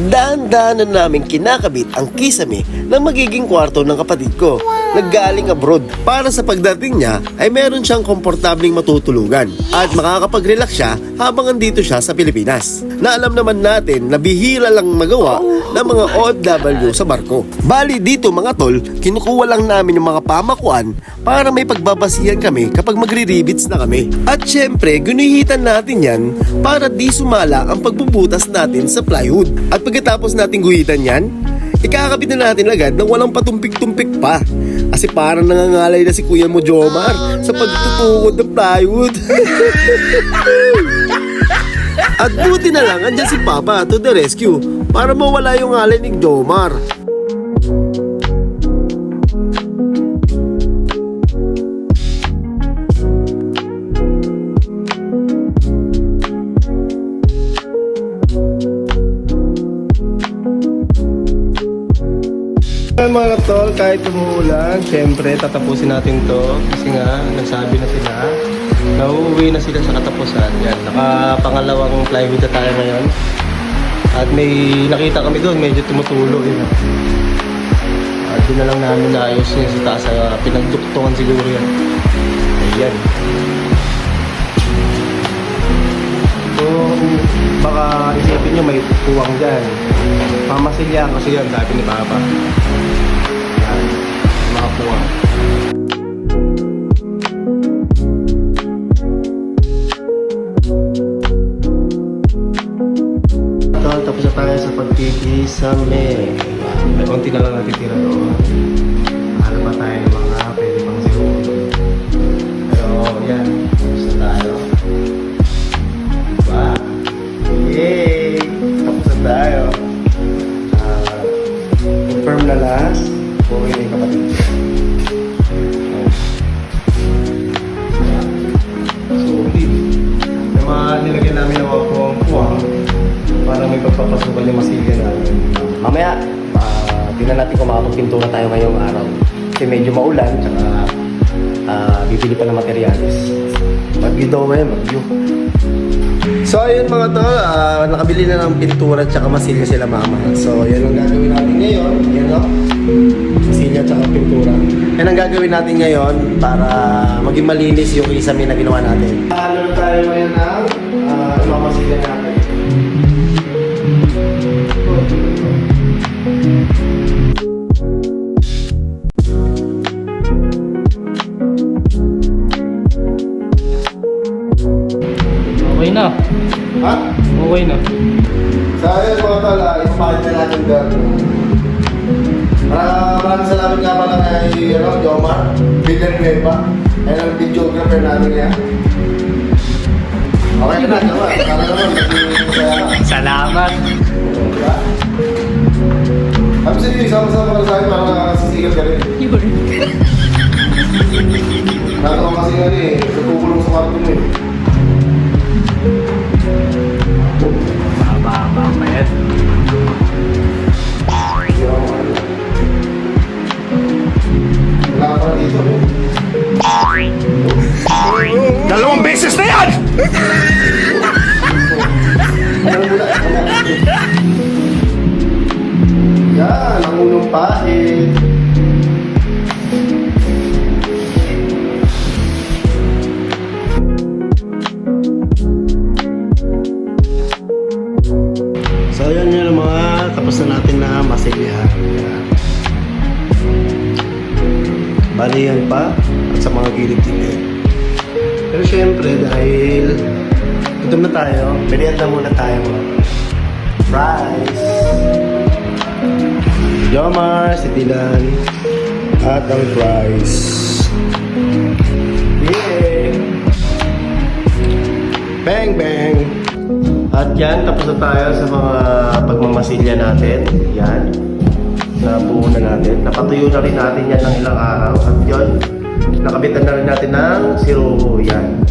Dahan-dahan na namin kinakabit ang kisame na magiging kwarto ng kapatid ko. Naggaling abroad para sa pagdating niya ay meron siyang komportabling matutulugan at makakapag-relax siya habang andito siya sa Pilipinas. Na alam naman natin na bihira lang magawa ng mga OFW sa barko. Bali dito mga tol, kinukuha lang namin yung mga pamakuan para may pagbabasihan kami kapag magre-rivets na kami. At syempre, gunihitan natin yan para di sumala ang pagbubutas natin sa plywood. At pagkatapos natin guhitan yan, ikakabit na natin agad nang walang patumpik-tumpik pa. Kasi parang nangangalay na si Kuya mo Jomar sa pagtutukod ng plywood. At buti na lang andyan si Papa to the rescue para mawala yung alay ni Jomar. Mga tol, kahit umuulan, syempre tatapusin natin to kasi nga nagsabi na sila na uuwi na sila sa katapusan. Yan, nakapangalawang plywood na tayo ngayon at may nakita kami doon, medyo tumutulo yun. At doon na lang namin naayos yun sa taas, pinagduktungan siguro yan. Ayan. So baka isipin nyo may puwang dyan, pamasilya kasi yan, sabi ni Papa. Yan, mga puwang. Tapos na tayo sa pagkikisame. May konti na lang natitira doon. Ano pa tayo ng mga pwede pang siguro. Pero yan, tapos na tayo. Diba? Yay! Tapos na tayo. Confirm na last. Buhay na yung kapatid. Solid. May mga nilagyan namin ng mga puwang-puwang para may pagpapasukan yung masilya namin. Mamaya, tingnan natin kung makapagpintura tayo ngayong araw. Kasi medyo maulan, tsaka bibili pa ng materialis. Mag-view daw ngayon, mag-view. So ayun mga tol, nakabili na ng pintura at saka masilya sila mama. So yan ang gagawin natin ngayon. Yan o, masilya at saka pintura. Yan ang gagawin natin ngayon para maging malinis yung kisame na ginawa natin. Ano tayo ngayon ng masilya natin. Okay na. Ha? Okay na. So ayun mga tol, ipapakit na natin doon. Maraming salamat nga pala kay Jomar Villanueva. Ayun ang videographer natin yan. Okay na naman. Sana naman. Salamat. Diba? Sabi sa'yo, sama-sama ka sa akin para nakakasisigat ka rin. Nato ka kasi nga rin, nagkukulong sa kwarto mo eh. Mamaya. Wala ka pala dito eh. Dalawang beses na yan! Yan, ang unong pahit. So yun yun mga tapos na natin na masilyahan. Bali yan pa at sa mga gilid-gilid. Pero syempre dahil gutom na tayo, merienda muna tayo mga fries. Jomar, si Dylan at ang fries. Yay! Bang bang! At yan, tapos na tayo sa mga pagmamasilya natin. Yan. Nabuo na natin. Napatuyo na rin natin yan ng ilang araw. At yun, nakabitan na rin natin ng siruho. Yan.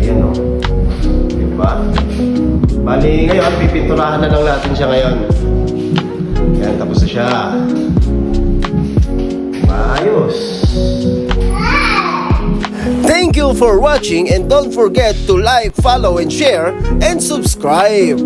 Ayan o. Diba? Bali ngayon, pipinturahan na lang natin siya ngayon. Yan, tapos na siya. Maayos. Thank you for watching and don't forget to like, follow, and share, and subscribe.